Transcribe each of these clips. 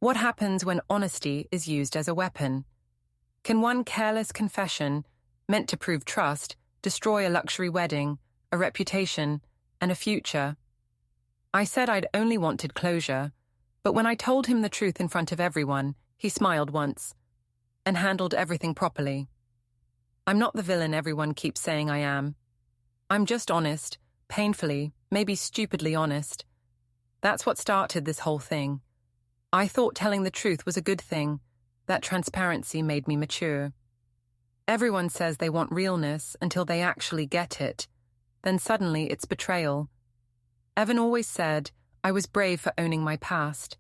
What happens when honesty is used as a weapon? Can one careless confession, meant to prove trust, destroy a luxury wedding, a reputation, and a future? I said I'd only wanted closure, but when I told him the truth in front of everyone, he smiled once and handled everything properly. I'm not the villain everyone keeps saying I am. I'm just honest, painfully, maybe stupidly honest. That's what started this whole thing. I thought telling the truth was a good thing. That transparency made me mature. Everyone says they want realness until they actually get it. Then suddenly it's betrayal. Evan always said I was brave for owning my past.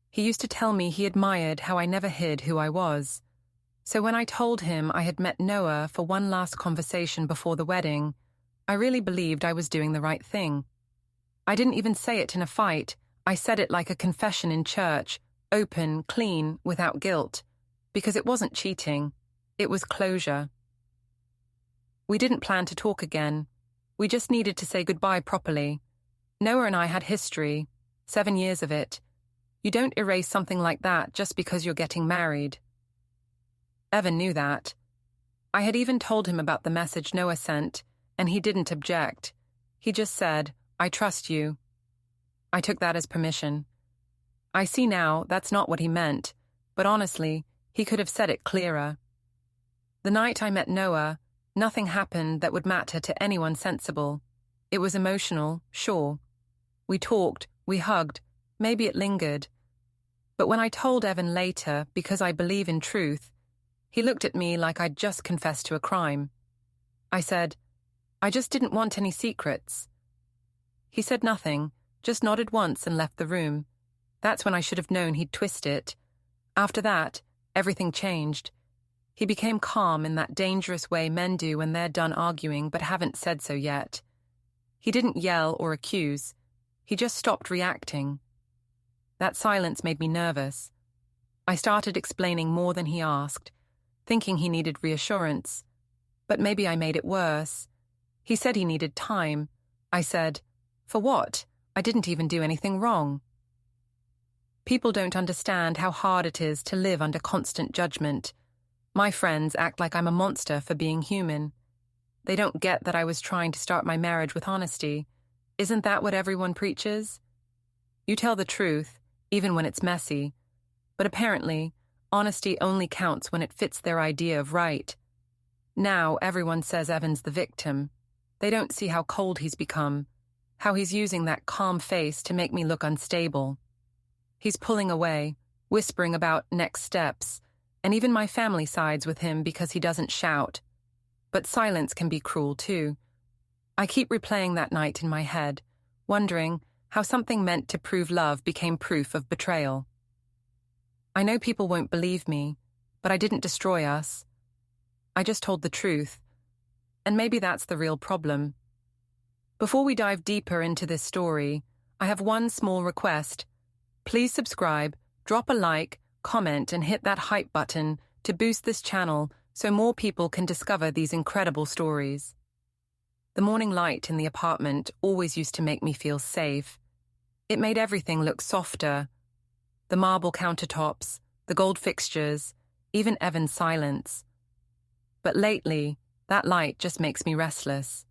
He used to tell me he admired how I never hid who I was. So when I told him I had met Noah for one last conversation before the wedding, I really believed I was doing the right thing. I didn't even say it in a fight. I said it like a confession in church, open, clean, without guilt. Because it wasn't cheating. It was closure. We didn't plan to talk again. We just needed to say goodbye properly. Noah and I had history, 7 years of it. You don't erase something like that just because you're getting married. Evan knew that. I had even told him about the message Noah sent, and he didn't object. He just said, "I trust you." I took that as permission. I see now that's not what he meant, but honestly, he could have said it clearer. The night I met Noah, nothing happened that would matter to anyone sensible. It was emotional, sure. We talked, we hugged, maybe it lingered. But when I told Evan later, because I believe in truth, he looked at me like I'd just confessed to a crime. I said, "I just didn't want any secrets." He said nothing, just nodded once and left the room. That's when I should have known he'd twist it. After that, everything changed. He became calm in that dangerous way men do when they're done arguing but haven't said so yet. He didn't yell or accuse. He just stopped reacting. That silence made me nervous. I started explaining more than he asked, thinking he needed reassurance. But maybe I made it worse. He said he needed time. I said, "For what? I didn't even do anything wrong." People don't understand how hard it is to live under constant judgment. My friends act like I'm a monster for being human. They don't get that I was trying to start my marriage with honesty. Isn't that what everyone preaches? You tell the truth, even when it's messy. But apparently, honesty only counts when it fits their idea of right. Now everyone says Evan's the victim. They don't see how cold he's become, how he's using that calm face to make me look unstable. He's pulling away, whispering about next steps, and even my family sides with him because he doesn't shout. But silence can be cruel too. I keep replaying that night in my head, wondering how something meant to prove love became proof of betrayal. I know people won't believe me, but I didn't destroy us. I just told the truth. And maybe that's the real problem. Before we dive deeper into this story, I have one small request. Please subscribe, drop a like, comment, and hit that hype button to boost this channel so more people can discover these incredible stories. The morning light in the apartment always used to make me feel safe. It made everything look softer. The marble countertops, the gold fixtures, even Evan's silence. But lately, that light just makes me restless.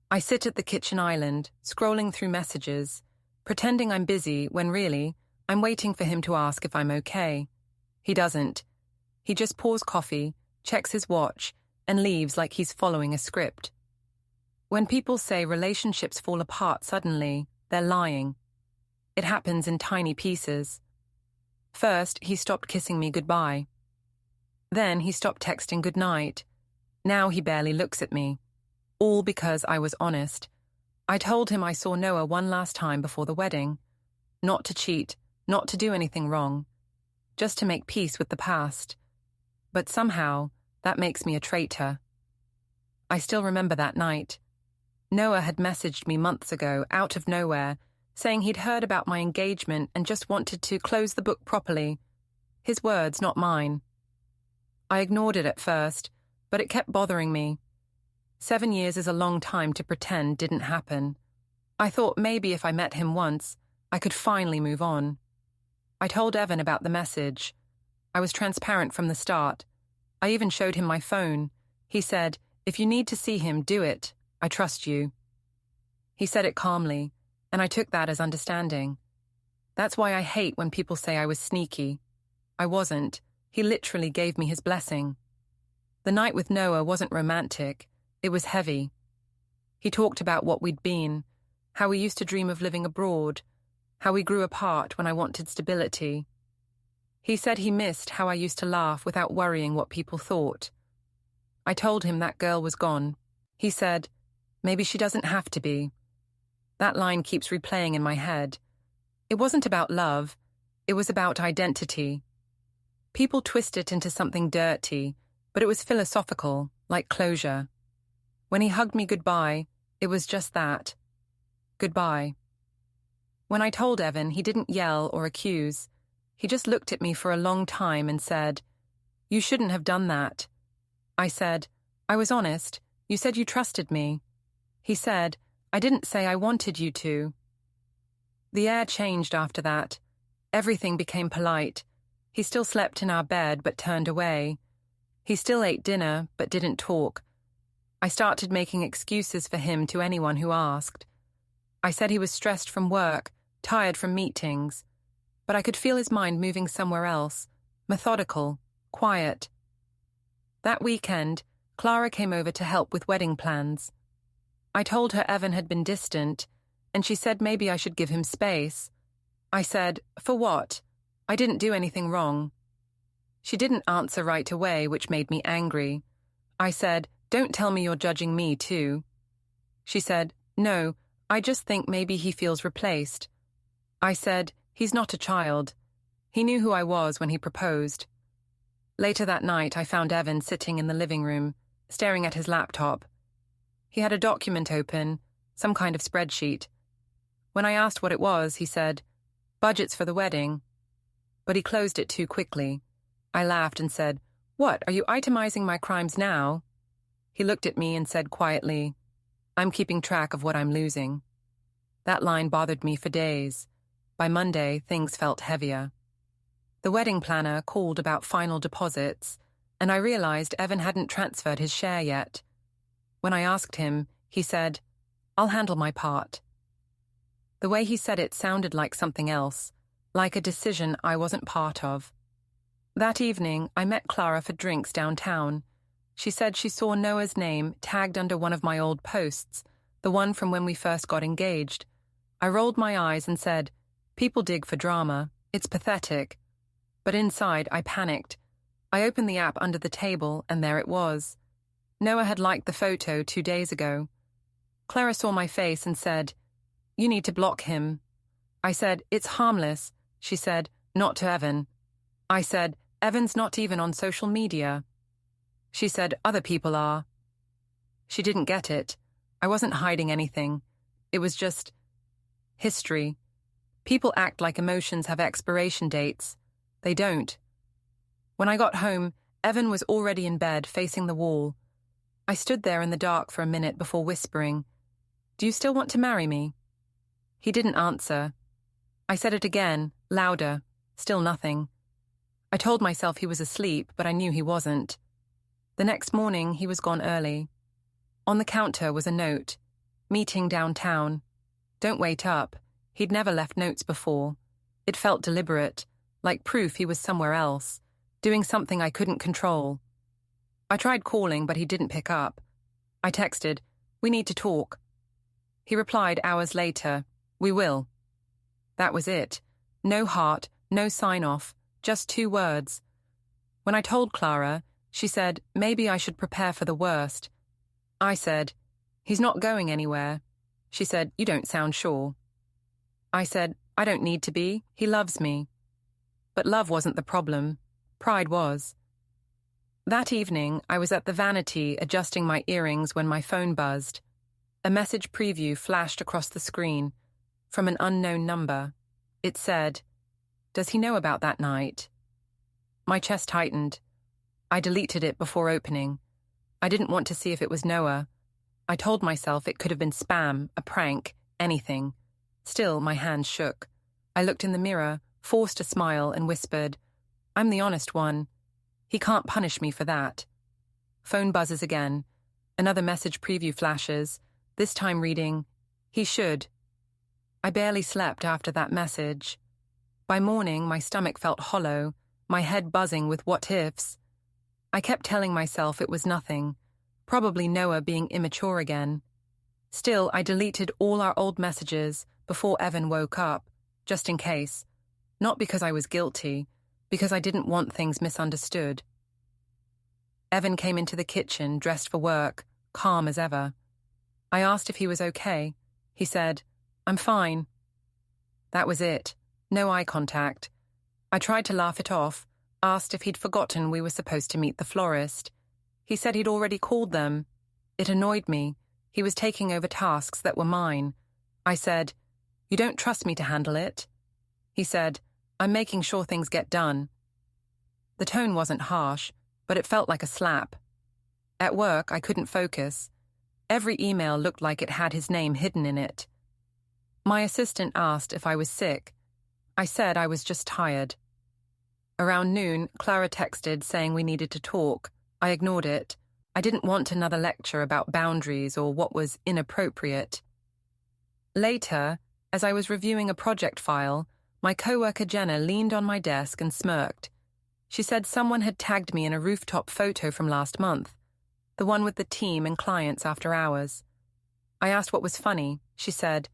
I sit at the kitchen island, scrolling through messages, pretending I'm busy when really, I'm waiting for him to ask if I'm okay. He doesn't. He just pours coffee, checks his watch, and leaves like he's following a script. When people say relationships fall apart suddenly, they're lying. It happens in tiny pieces. First, he stopped kissing me goodbye. Then he stopped texting goodnight. Now he barely looks at me. All because I was honest. I told him I saw Noah one last time before the wedding. Not to cheat, not to do anything wrong. Just to make peace with the past. But somehow, that makes me a traitor. I still remember that night. Noah had messaged me months ago, out of nowhere, saying he'd heard about my engagement and just wanted to close the book properly. His words, not mine. I ignored it at first, but it kept bothering me. 7 years is a long time to pretend didn't happen. I thought maybe if I met him once, I could finally move on. I told Evan about the message. I was transparent from the start. I even showed him my phone. He said, "If you need to see him, do it. I trust you." He said it calmly, and I took that as understanding. That's why I hate when people say I was sneaky. I wasn't. He literally gave me his blessing. The night with Noah wasn't romantic. It was heavy. He talked about what we'd been, how we used to dream of living abroad, how we grew apart when I wanted stability. He said he missed how I used to laugh without worrying what people thought. I told him that girl was gone. He said, "Maybe she doesn't have to be." That line keeps replaying in my head. It wasn't about love. It was about identity. People twist it into something dirty, but it was philosophical, like closure. When he hugged me goodbye, it was just that. Goodbye. When I told Evan, he didn't yell or accuse. He just looked at me for a long time and said, "You shouldn't have done that." I said, "I was honest. You said you trusted me." He said, "I didn't say I wanted you to." The air changed after that. Everything became polite. He still slept in our bed but turned away. He still ate dinner but didn't talk. I started making excuses for him to anyone who asked. I said he was stressed from work, tired from meetings, but I could feel his mind moving somewhere else, methodical, quiet. That weekend, Clara came over to help with wedding plans. I told her Evan had been distant, and she said maybe I should give him space. I said, "For what? I didn't do anything wrong." She didn't answer right away, which made me angry. I said, "Don't tell me you're judging me too." She said, "No, I just think maybe he feels replaced." I said, "He's not a child." He knew who I was when he proposed. Later that night, I found Evan sitting in the living room, staring at his laptop. He had a document open, some kind of spreadsheet. When I asked what it was, he said, "Budgets for the wedding." But he closed it too quickly. I laughed and said, "What, are you itemizing my crimes now?" He looked at me and said quietly, "I'm keeping track of what I'm losing." That line bothered me for days. By Monday, things felt heavier. The wedding planner called about final deposits, and I realized Evan hadn't transferred his share yet. When I asked him, he said, "I'll handle my part." The way he said it sounded like something else, like a decision I wasn't part of. That evening, I met Clara for drinks downtown. She said she saw Noah's name tagged under one of my old posts, the one from when we first got engaged. I rolled my eyes and said, "People dig for drama. It's pathetic." But inside, I panicked. I opened the app under the table, and there it was. Noah had liked the photo 2 days ago. Clara saw my face and said, "You need to block him." I said, "It's harmless." She said, "Not to Evan." I said, "Evan's not even on social media." She said, "Other people are." She didn't get it. I wasn't hiding anything. It was just history. People act like emotions have expiration dates. They don't. When I got home, Evan was already in bed, facing the wall. I stood there in the dark for a minute before whispering, "Do you still want to marry me?" He didn't answer. I said it again, louder, still nothing. I told myself he was asleep, but I knew he wasn't. The next morning, he was gone early. On the counter was a note. "Meeting downtown. Don't wait up." He'd never left notes before. It felt deliberate, like proof he was somewhere else, doing something I couldn't control. I tried calling, but he didn't pick up. I texted, "We need to talk." He replied hours later, "We will." That was it. No heart, no sign-off, just 2 words. When I told Clara, she said, maybe I should prepare for the worst. I said, "He's not going anywhere." She said, "You don't sound sure." I said, "I don't need to be. He loves me." But love wasn't the problem. Pride was. That evening, I was at the vanity adjusting my earrings when my phone buzzed. A message preview flashed across the screen from an unknown number. It said, "Does he know about that night?" My chest tightened. I deleted it before opening. I didn't want to see if it was Noah. I told myself it could have been spam, a prank, anything. Still, my hands shook. I looked in the mirror, forced a smile and whispered, "I'm the honest one. He can't punish me for that." Phone buzzes again. Another message preview flashes, this time reading, "He should." I barely slept after that message. By morning, my stomach felt hollow, my head buzzing with what-ifs. I kept telling myself it was nothing, probably Noah being immature again. Still, I deleted all our old messages before Evan woke up, just in case. Not because I was guilty, because I didn't want things misunderstood. Evan came into the kitchen, dressed for work, calm as ever. I asked if he was okay. He said, "I'm fine." That was it. No eye contact. I tried to laugh it off, asked if he'd forgotten we were supposed to meet the florist. He said he'd already called them. It annoyed me. He was taking over tasks that were mine. I said, "You don't trust me to handle it?" He said, "I'm making sure things get done." The tone wasn't harsh, but it felt like a slap. At work, I couldn't focus. Every email looked like it had his name hidden in it. My assistant asked if I was sick. I said I was just tired. Around noon, Clara texted saying we needed to talk. I ignored it. I didn't want another lecture about boundaries or what was inappropriate. Later, as I was reviewing a project file, my coworker Jenna leaned on my desk and smirked. She said someone had tagged me in a rooftop photo from last month, the one with the team and clients after hours. I asked what was funny. She said,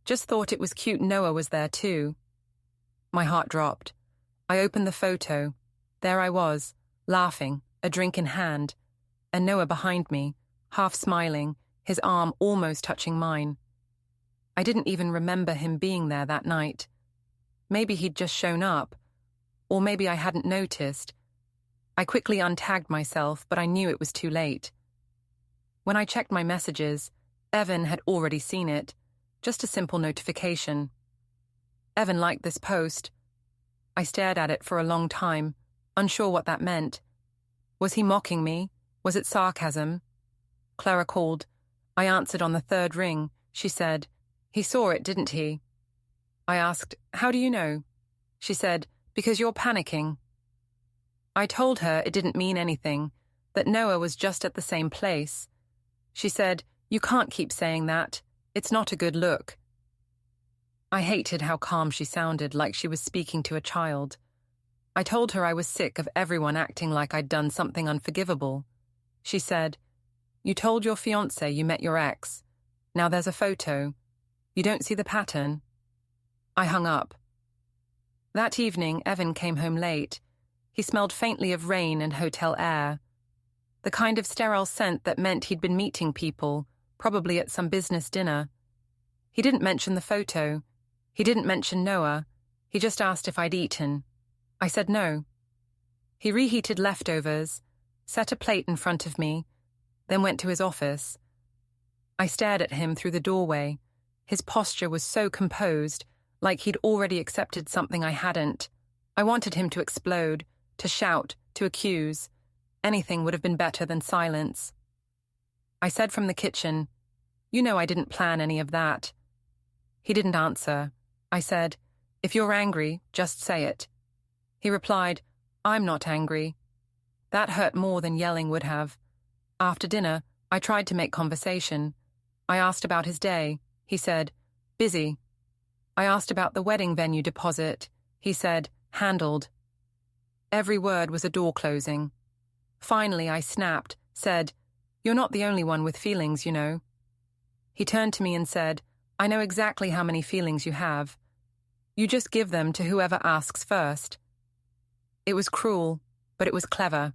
"Just thought it was cute Noah was there too." My heart dropped. I opened the photo. There I was, laughing, a drink in hand, and Noah behind me, half smiling, his arm almost touching mine. I didn't even remember him being there that night. Maybe he'd just shown up, or maybe I hadn't noticed. I quickly untagged myself, but I knew it was too late. When I checked my messages, Evan had already seen it, just a simple notification. Evan liked this post. I stared at it for a long time, unsure what that meant. Was he mocking me? Was it sarcasm? Clara called. I answered on the third ring. She said, "He saw it, didn't he?" I asked, "How do you know?" She said, "Because you're panicking." I told her it didn't mean anything, that Noah was just at the same place. She said, "You can't keep saying that. It's not a good look." I hated how calm she sounded, like she was speaking to a child. I told her I was sick of everyone acting like I'd done something unforgivable. She said, "You told your fiancé you met your ex. Now there's a photo. You don't see the pattern?" I hung up. That evening, Evan came home late. He smelled faintly of rain and hotel air. The kind of sterile scent that meant he'd been meeting people, probably at some business dinner. He didn't mention the photo. He didn't mention Noah. He just asked if I'd eaten. I said no. He reheated leftovers, set a plate in front of me, then went to his office. I stared at him through the doorway. His posture was so composed, like he'd already accepted something I hadn't. I wanted him to explode, to shout, to accuse. Anything would have been better than silence. I said from the kitchen, "You know I didn't plan any of that." He didn't answer. I said, "If you're angry, just say it." He replied, "I'm not angry." That hurt more than yelling would have. After dinner, I tried to make conversation. I asked about his day. He said, "Busy." I asked about the wedding venue deposit. He said, "Handled." Every word was a door closing. Finally, I snapped, said, "You're not the only one with feelings, you know." He turned to me and said, "I know exactly how many feelings you have. You just give them to whoever asks first." It was cruel, but it was clever.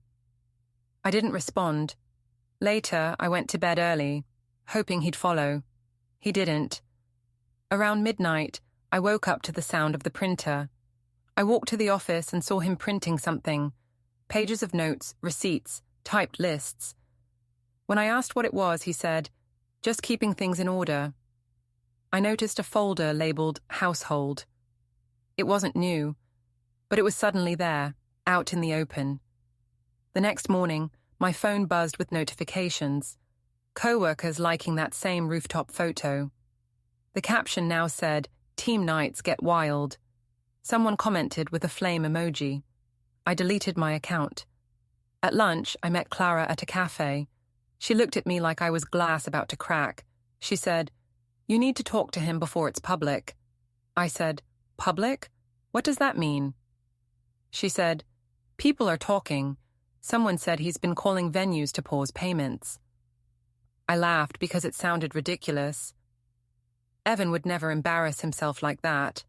I didn't respond. Later, I went to bed early, hoping he'd follow. He didn't. Around midnight, I woke up to the sound of the printer. I walked to the office and saw him printing something. Pages of notes, receipts, typed lists. When I asked what it was, he said, "Just keeping things in order." I noticed a folder labeled Household. It wasn't new, but it was suddenly there, out in the open. The next morning, my phone buzzed with notifications. Co-workers liking that same rooftop photo. The caption now said, "Team nights get wild." Someone commented with a flame emoji. I deleted my account. At lunch, I met Clara at a cafe. She looked at me like I was glass about to crack. She said, "You need to talk to him before it's public." I said, "Public? What does that mean?" She said, "People are talking. Someone said he's been calling venues to pause payments." I laughed because it sounded ridiculous. Evan would never embarrass himself like that.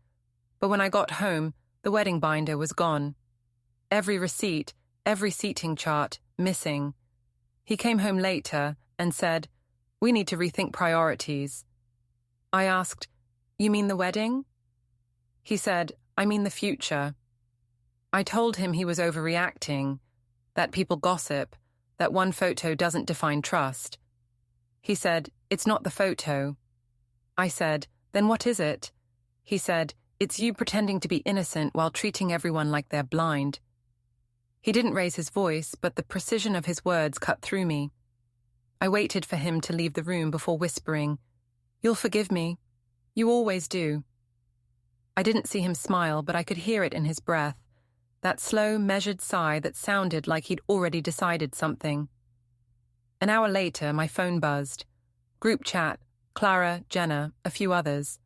But when I got home, the wedding binder was gone. Every receipt, every seating chart, missing. He came home later and said, "We need to rethink priorities." I asked, "You mean the wedding?" He said, "I mean the future." I told him he was overreacting, that people gossip, that one photo doesn't define trust. He said, "It's not the photo." I said, "Then what is it?" He said, "It's you pretending to be innocent while treating everyone like they're blind." He didn't raise his voice, but the precision of his words cut through me. I waited for him to leave the room before whispering, "You'll forgive me. You always do." I didn't see him smile, but I could hear it in his breath, that slow, measured sigh that sounded like he'd already decided something. An hour later, my phone buzzed. Group chat, Clara, Jenna, a few others.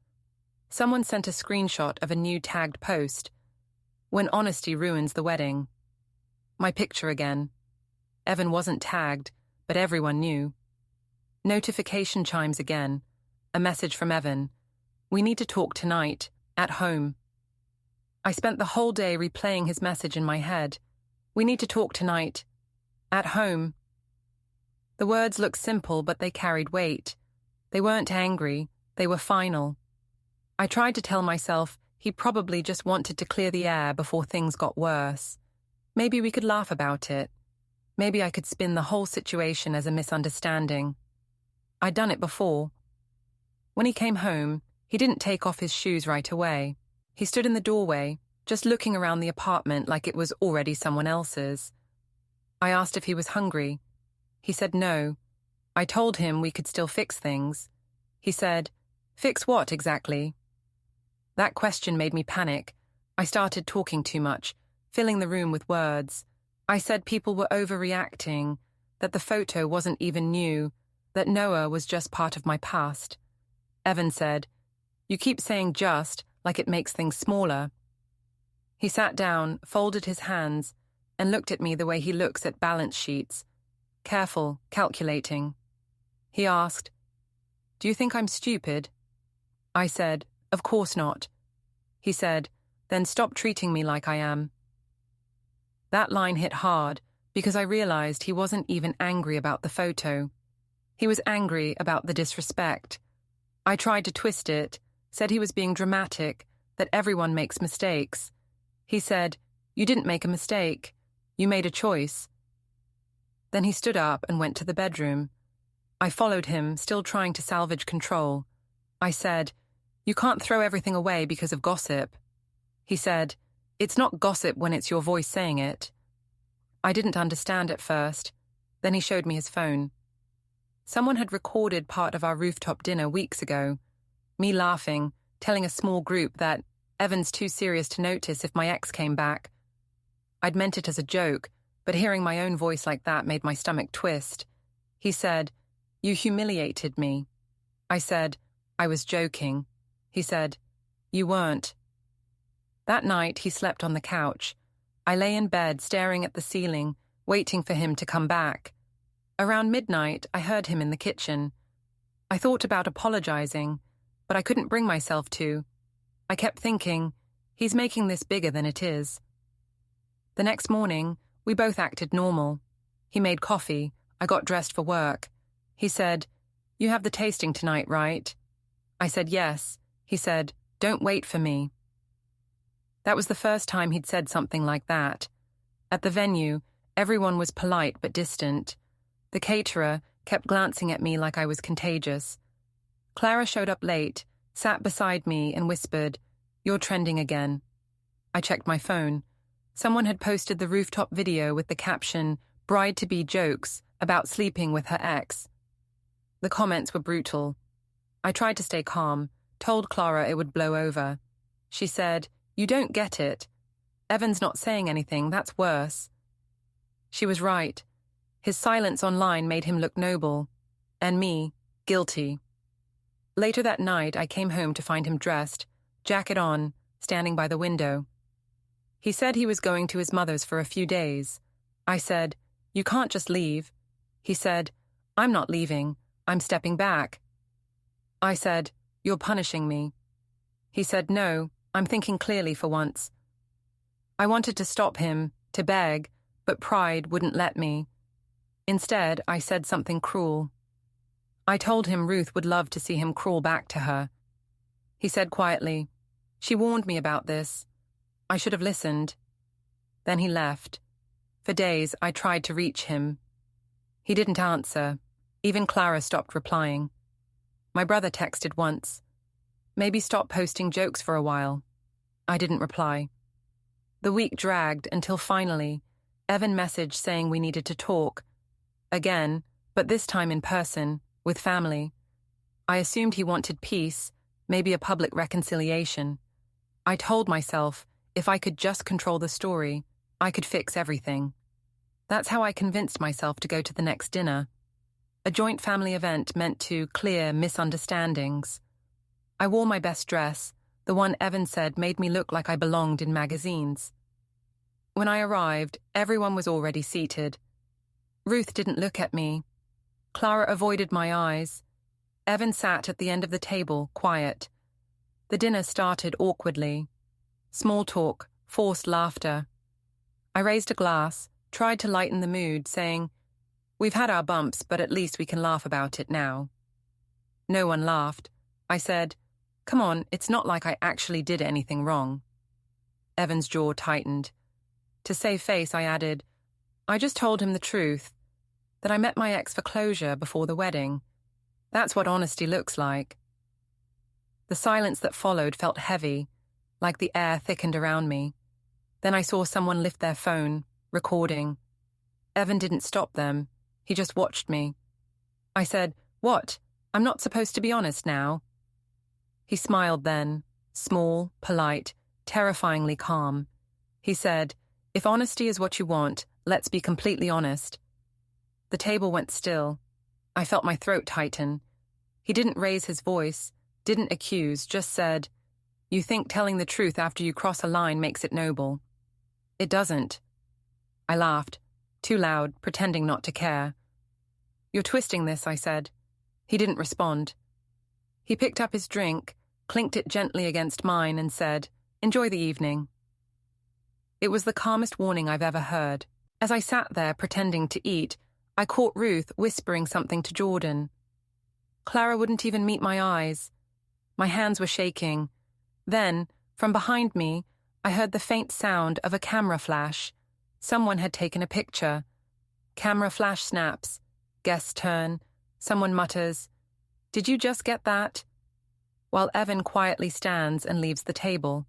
Someone sent a screenshot of a new tagged post. "When honesty ruins the wedding." My picture again. Evan wasn't tagged, but everyone knew. Notification chimes again. A message from Evan. "We need to talk tonight, at home." I spent the whole day replaying his message in my head. "We need to talk tonight, at home." The words looked simple, but they carried weight. They weren't angry, they were final. I tried to tell myself he probably just wanted to clear the air before things got worse. Maybe we could laugh about it. Maybe I could spin the whole situation as a misunderstanding. I'd done it before. When he came home, he didn't take off his shoes right away. He stood in the doorway, just looking around the apartment like it was already someone else's. I asked if he was hungry. He said no. I told him we could still fix things. He said, "Fix what exactly?" That question made me panic. I started talking too much, filling the room with words. I said people were overreacting, that the photo wasn't even new, that Noah was just part of my past. Evan said, "You keep saying just like it makes things smaller." He sat down, folded his hands, and looked at me the way he looks at balance sheets. Careful, calculating. He asked, "Do you think I'm stupid?" I said, "Of course not." He said, "Then stop treating me like I am." That line hit hard because I realized he wasn't even angry about the photo. He was angry about the disrespect. I tried to twist it, said he was being dramatic, that everyone makes mistakes. He said, "You didn't make a mistake. You made a choice." Then he stood up and went to the bedroom. I followed him, still trying to salvage control. I said, "You can't throw everything away because of gossip." He said, "It's not gossip when it's your voice saying it." I didn't understand at first. Then he showed me his phone. Someone had recorded part of our rooftop dinner weeks ago. Me laughing, telling a small group that Evan's too serious to notice if my ex came back. I'd meant it as a joke, but hearing my own voice like that made my stomach twist. He said, "You humiliated me." I said, "I was joking." He said, "You weren't." That night, he slept on the couch. I lay in bed, staring at the ceiling, waiting for him to come back. Around midnight, I heard him in the kitchen. I thought about apologizing, but I couldn't bring myself to. I kept thinking, he's making this bigger than it is. The next morning, we both acted normal. He made coffee. I got dressed for work. He said, "You have the tasting tonight, right?" I said yes. He said, "Don't wait for me." That was the first time he'd said something like that. At the venue, everyone was polite but distant. The caterer kept glancing at me like I was contagious. Clara showed up late, sat beside me and whispered, "You're trending again." I checked my phone. Someone had posted the rooftop video with the caption, "Bride-to-be jokes about sleeping with her ex." The comments were brutal. I tried to stay calm, told Clara it would blow over. She said, "You don't get it. Evan's not saying anything, that's worse." She was right. His silence online made him look noble, and me, guilty. Later that night, I came home to find him dressed, jacket on, standing by the window. He said he was going to his mother's for a few days. I said, "You can't just leave." He said, "I'm not leaving, I'm stepping back." I said, "You're punishing me." He said, "No, I'm thinking clearly for once." I wanted to stop him, to beg, but pride wouldn't let me. Instead, I said something cruel. I told him Ruth would love to see him crawl back to her. He said quietly, "She warned me about this. I should have listened." Then he left. For days, I tried to reach him. He didn't answer. Even Clara stopped replying. My brother texted once. "Maybe stop posting jokes for a while." I didn't reply. The week dragged until finally, Evan messaged saying we needed to talk. Again, but this time in person, with family. I assumed he wanted peace, maybe a public reconciliation. I told myself, if I could just control the story, I could fix everything. That's how I convinced myself to go to the next dinner. A joint family event meant to clear misunderstandings. I wore my best dress, the one Evan said made me look like I belonged in magazines. When I arrived, everyone was already seated. Ruth didn't look at me. Clara avoided my eyes. Evan sat at the end of the table, quiet. The dinner started awkwardly. Small talk, forced laughter. I raised a glass, tried to lighten the mood, saying, "We've had our bumps, but at least we can laugh about it now." No one laughed. I said, "Come on, it's not like I actually did anything wrong." Evan's jaw tightened. To save face, I added, "I just told him the truth, that I met my ex for closure before the wedding. That's what honesty looks like." The silence that followed felt heavy, like the air thickened around me. Then I saw someone lift their phone, recording. Evan didn't stop them. He just watched me. I said, "What? I'm not supposed to be honest now." He smiled then, small, polite, terrifyingly calm. He said, "If honesty is what you want, let's be completely honest." The table went still. I felt my throat tighten. He didn't raise his voice, didn't accuse, just said, "You think telling the truth after you cross a line makes it noble. It doesn't." I laughed, too loud, pretending not to care. "You're twisting this," I said. He didn't respond. He picked up his drink, clinked it gently against mine, and said, "Enjoy the evening." It was the calmest warning I've ever heard. As I sat there pretending to eat, I caught Ruth whispering something to Jordan. Clara wouldn't even meet my eyes. My hands were shaking. Then, from behind me, I heard the faint sound of a camera flash. Someone had taken a picture. Camera flash snaps. Guest's turn. Someone mutters, "Did you just get that?" While Evan quietly stands and leaves the table.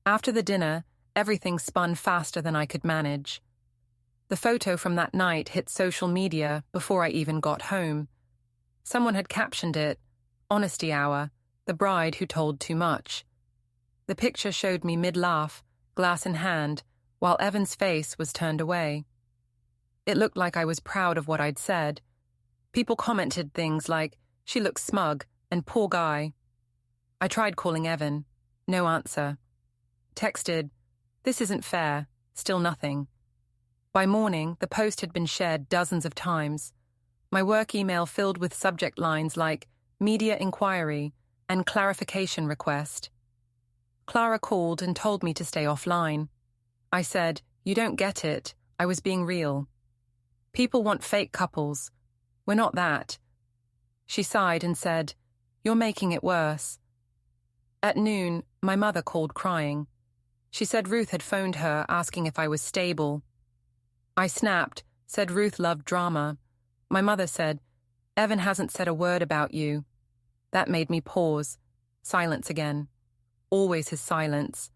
After the dinner, everything spun faster than I could manage. The photo from that night hit social media before I even got home. Someone had captioned it, "Honesty Hour, the bride who told too much." The picture showed me mid-laugh, glass in hand, while Evan's face was turned away. It looked like I was proud of what I'd said. People commented things like, "She looks smug," and "Poor guy." I tried calling Evan. No answer. Texted, "This isn't fair." Still nothing. By morning, the post had been shared dozens of times. My work email filled with subject lines like "media inquiry" and "clarification request." Clara called and told me to stay offline. I said, "You don't get it. I was being real. People want fake couples. We're not that." She sighed and said, "You're making it worse." At noon, my mother called crying. She said Ruth had phoned her asking if I was stable. I snapped, said Ruth loved drama. My mother said, "Evan hasn't said a word about you." That made me pause. Silence again. Always his silence.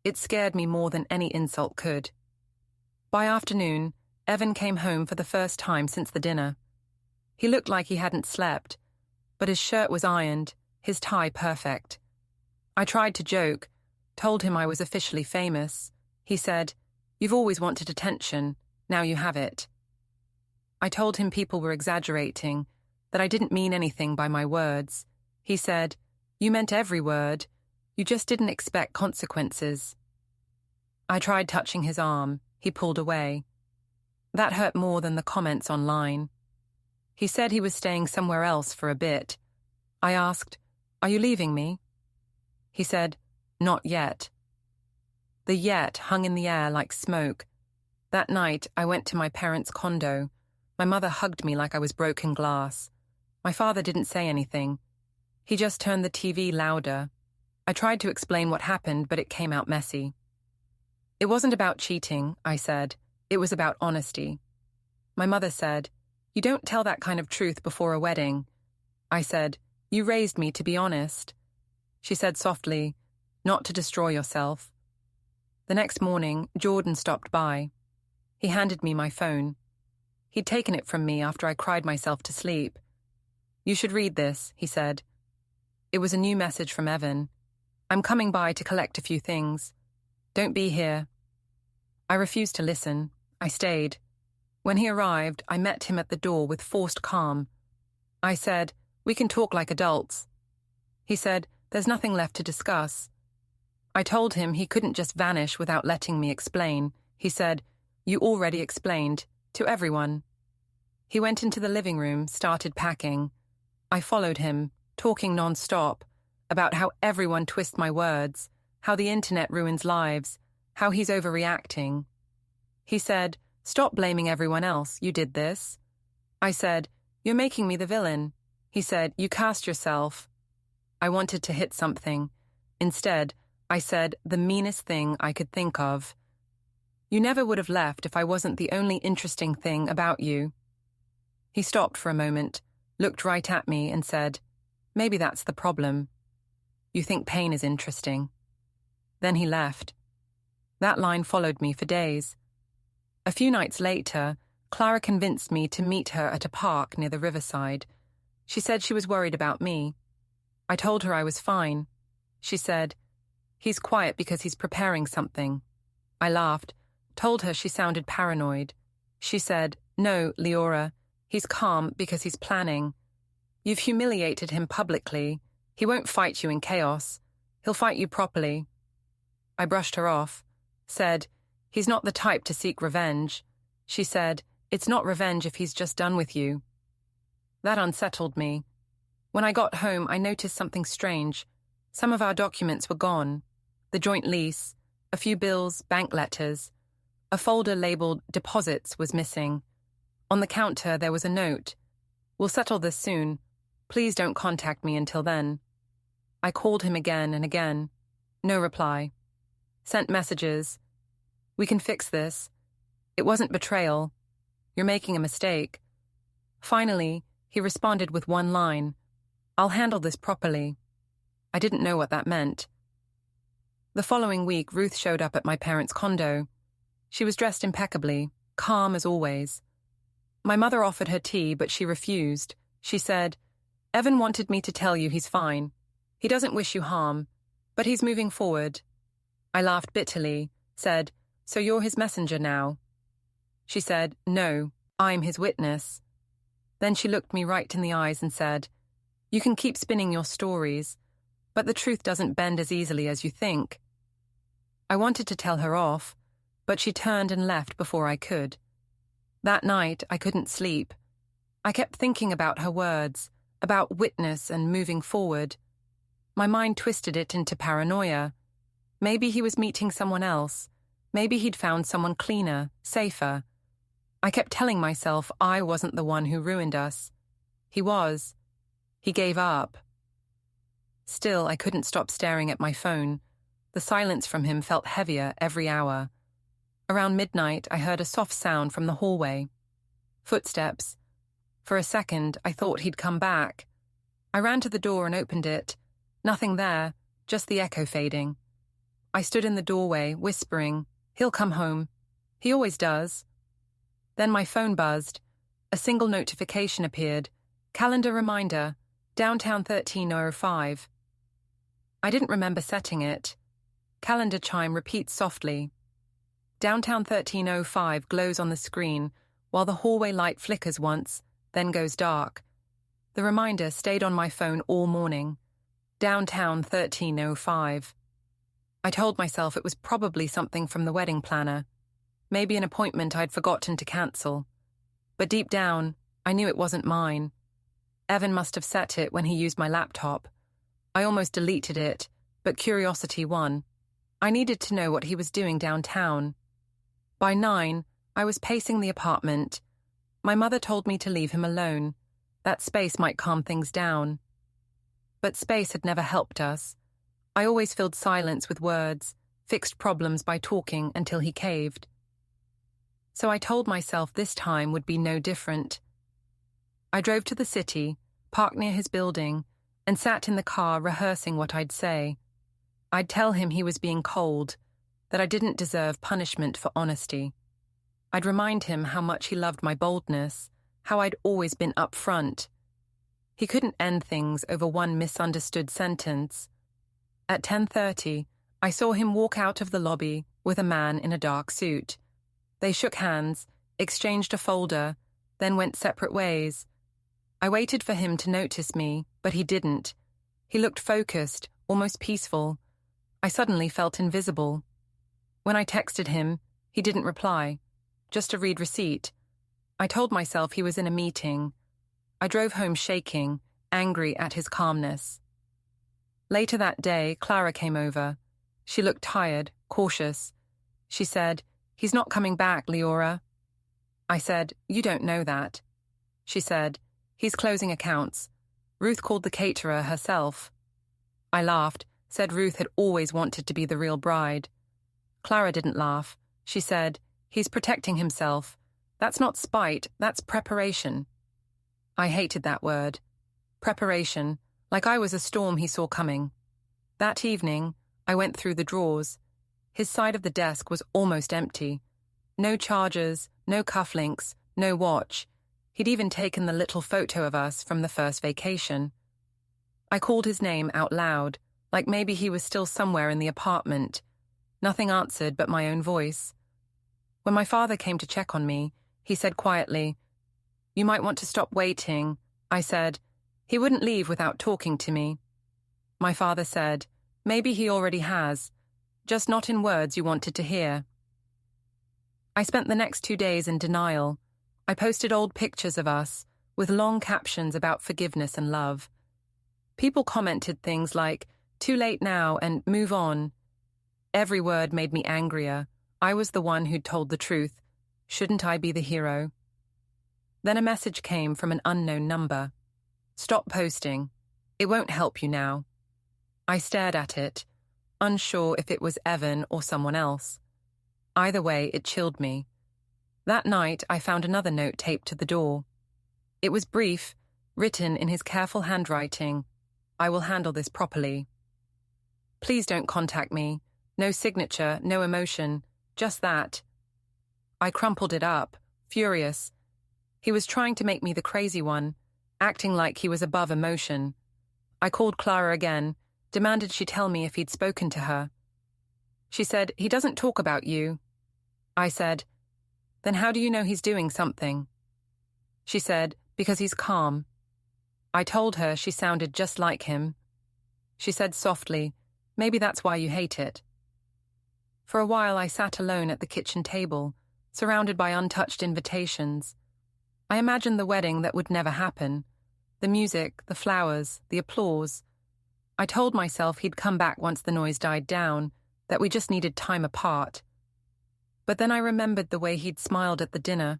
It scared me more than any insult could. By afternoon, Evan came home for the first time since the dinner. He looked like he hadn't slept, but his shirt was ironed, his tie perfect. I tried to joke, Told him I was officially famous. He said, "You've always wanted attention, now you have it." I told him people were exaggerating, that I didn't mean anything by my words. He said, "You meant every word. You just didn't expect consequences." I tried touching his arm. He pulled away. That hurt more than the comments online. He said he was staying somewhere else for a bit. I asked, "Are you leaving me?" He said, "Not yet." The yet hung in the air like smoke. That night, I went to my parents' condo. My mother hugged me like I was broken glass. My father didn't say anything. He just turned the TV louder. I tried to explain what happened, but it came out messy. "It wasn't about cheating," I said. "It was about honesty." My mother said, "You don't tell that kind of truth before a wedding." I said, "You raised me to be honest." She said softly, "Not to destroy yourself." The next morning, Jordan stopped by. He handed me my phone. He'd taken it from me after I cried myself to sleep. "You should read this," he said. It was a new message from Evan. "I'm coming by to collect a few things. Don't be here." I refused to listen. I stayed. When he arrived, I met him at the door with forced calm. I said, "We can talk like adults." He said, "There's nothing left to discuss." I told him he couldn't just vanish without letting me explain. He said, "You already explained, to everyone." He went into the living room, started packing. I followed him, talking non-stop, about how everyone twists my words, how the internet ruins lives, how he's overreacting. He said, "Stop blaming everyone else, you did this." I said, "You're making me the villain." He said, "You cast yourself." I wanted to hit something. Instead, I said the meanest thing I could think of. "You never would have left if I wasn't the only interesting thing about you." He stopped for a moment, looked right at me and said, "Maybe that's the problem. You think pain is interesting." Then he left. That line followed me for days. A few nights later, Clara convinced me to meet her at a park near the riverside. She said she was worried about me. I told her I was fine. She said, "He's quiet because he's preparing something." I laughed, told her she sounded paranoid. She said, "No, Leora, he's calm because he's planning. You've humiliated him publicly. He won't fight you in chaos. He'll fight you properly." I brushed her off, said, "He's not the type to seek revenge." She said, "It's not revenge if he's just done with you." That unsettled me. When I got home, I noticed something strange. Some of our documents were gone. The joint lease, a few bills, bank letters. A folder labeled deposits was missing. On the counter, there was a note. "We'll settle this soon. Please don't contact me until then." I called him again and again. No reply. Sent messages. "We can fix this. It wasn't betrayal. You're making a mistake." Finally, he responded with one line, "I'll handle this properly." I didn't know what that meant. The following week, Ruth showed up at my parents' condo. She was dressed impeccably, calm as always. My mother offered her tea, but she refused. She said, "Evan wanted me to tell you he's fine. He doesn't wish you harm, but he's moving forward." I laughed bitterly, said, "So you're his messenger now?" She said, "No, I'm his witness." Then she looked me right in the eyes and said, "You can keep spinning your stories, but the truth doesn't bend as easily as you think." I wanted to tell her off, but she turned and left before I could. That night, I couldn't sleep. I kept thinking about her words, about witness and moving forward. My mind twisted it into paranoia. Maybe he was meeting someone else. Maybe he'd found someone cleaner, safer. I kept telling myself I wasn't the one who ruined us. He was. He gave up. Still, I couldn't stop staring at my phone. The silence from him felt heavier every hour. Around midnight, I heard a soft sound from the hallway. Footsteps. For a second, I thought he'd come back. I ran to the door and opened it. Nothing there, just the echo fading. I stood in the doorway, whispering, "He'll come home. He always does." Then my phone buzzed. A single notification appeared. Calendar reminder, downtown 13:05. I didn't remember setting it. Calendar chime repeats softly. Downtown 13:05 glows on the screen, while the hallway light flickers once, then goes dark. The reminder stayed on my phone all morning. Downtown 13:05. I told myself it was probably something from the wedding planner, maybe an appointment I'd forgotten to cancel. But deep down, I knew it wasn't mine. Evan must have set it when he used my laptop. I almost deleted it, but curiosity won. I needed to know what he was doing downtown. By 9, I was pacing the apartment. My mother told me to leave him alone. That space might calm things down. But space had never helped us. I always filled silence with words, fixed problems by talking until he caved. So I told myself this time would be no different. I drove to the city, parked near his building, and sat in the car rehearsing what I'd say. I'd tell him he was being cold, that I didn't deserve punishment for honesty. I'd remind him how much he loved my boldness, how I'd always been upfront. He couldn't end things over one misunderstood sentence. At 10:30, I saw him walk out of the lobby with a man in a dark suit. They shook hands, exchanged a folder, then went separate ways. I waited for him to notice me, but he didn't. He looked focused, almost peaceful. I suddenly felt invisible. When I texted him, he didn't reply, just a read receipt. I told myself he was in a meeting. I drove home shaking, angry at his calmness. Later that day, Clara came over. She looked tired, cautious. She said, "He's not coming back, Leora." I said, "You don't know that." She said, "He's closing accounts. Ruth called the caterer herself." I laughed, said Ruth had always wanted to be the real bride. Clara didn't laugh. She said, "He's protecting himself. That's not spite, that's preparation." I hated that word. Preparation, like I was a storm he saw coming. That evening, I went through the drawers. His side of the desk was almost empty. No chargers, no cufflinks, no watch. He'd even taken the little photo of us from the first vacation. I called his name out loud, like maybe he was still somewhere in the apartment. Nothing answered but my own voice. When my father came to check on me, he said quietly, "You might want to stop waiting." I said, "He wouldn't leave without talking to me." My father said, "Maybe he already has, just not in words you wanted to hear." I spent the next 2 days in denial. I posted old pictures of us, with long captions about forgiveness and love. People commented things like, "Too late now," and "move on." Every word made me angrier. I was the one who'd told the truth. Shouldn't I be the hero? Then a message came from an unknown number. "Stop posting. It won't help you now." I stared at it, unsure if it was Evan or someone else. Either way, it chilled me. That night, I found another note taped to the door. It was brief, written in his careful handwriting. "I will handle this properly. Please don't contact me. No signature, no emotion, just that." I crumpled it up, furious. He was trying to make me the crazy one, acting like he was above emotion. I called Clara again, demanded she tell me if he'd spoken to her. She said, "He doesn't talk about you." I said, "Then how do you know he's doing something?" She said, "Because he's calm." I told her she sounded just like him. She said softly, "Maybe that's why you hate it." For a while I sat alone at the kitchen table, surrounded by untouched invitations. I imagined the wedding that would never happen. The music, the flowers, the applause. I told myself he'd come back once the noise died down, that we just needed time apart. But then I remembered the way he'd smiled at the dinner.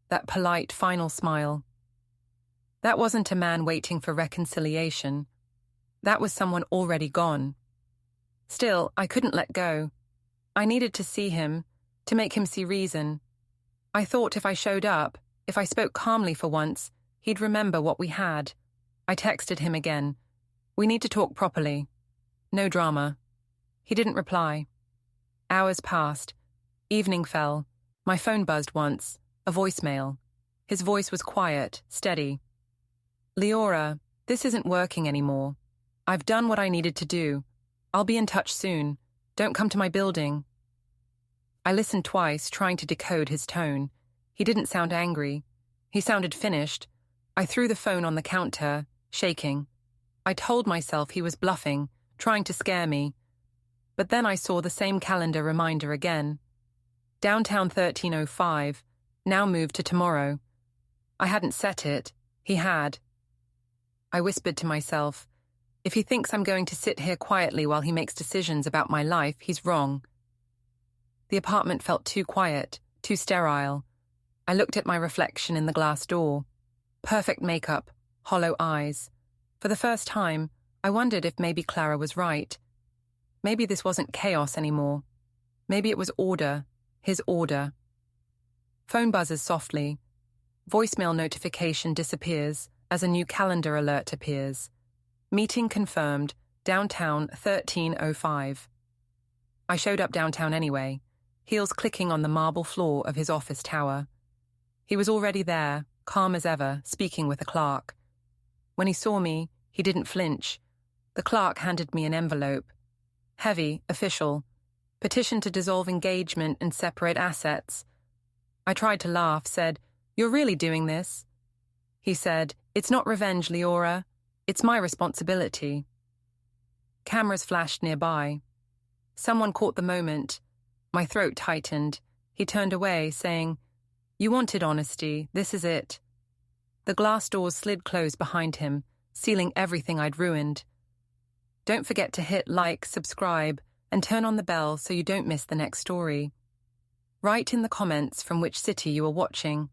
That polite final smile. That wasn't a man waiting for reconciliation. That was someone already gone. Still, I couldn't let go. I needed to see him, to make him see reason. I thought if I showed up, if I spoke calmly for once, he'd remember what we had. I texted him again. "We need to talk properly. No drama." He didn't reply. Hours passed. Evening fell. My phone buzzed once. A voicemail. His voice was quiet, steady. "Leora, this isn't working anymore. I've done what I needed to do. I'll be in touch soon. Don't come to my building. I listened twice, trying to decode his tone. He didn't sound angry. He sounded finished. I threw the phone on the counter, shaking. I told myself he was bluffing, trying to scare me. But then I saw the same calendar reminder again. Downtown 13:05, now moved to tomorrow. I hadn't set it. He had. I whispered to myself, if he thinks I'm going to sit here quietly while he makes decisions about my life, he's wrong. The apartment felt too quiet, too sterile. I looked at my reflection in the glass door. Perfect makeup, hollow eyes. For the first time, I wondered if maybe Clara was right. Maybe this wasn't chaos anymore. Maybe it was order, his order. Phone buzzes softly. Voicemail notification disappears as a new calendar alert appears. Meeting confirmed, downtown 13:05. I showed up downtown anyway, heels clicking on the marble floor of his office tower. He was already there, calm as ever, speaking with a clerk. When he saw me, he didn't flinch. The clerk handed me an envelope. Heavy, official. Petition to dissolve engagement and separate assets. I tried to laugh, said, "You're really doing this?" He said, "It's not revenge, Leora. It's my responsibility." Cameras flashed nearby. Someone caught the moment. My throat tightened. He turned away, saying, "You wanted honesty. This is it." The glass doors slid closed behind him, sealing everything I'd ruined. Don't forget to hit like, subscribe, and turn on the bell so you don't miss the next story. Write in the comments from which city you are watching.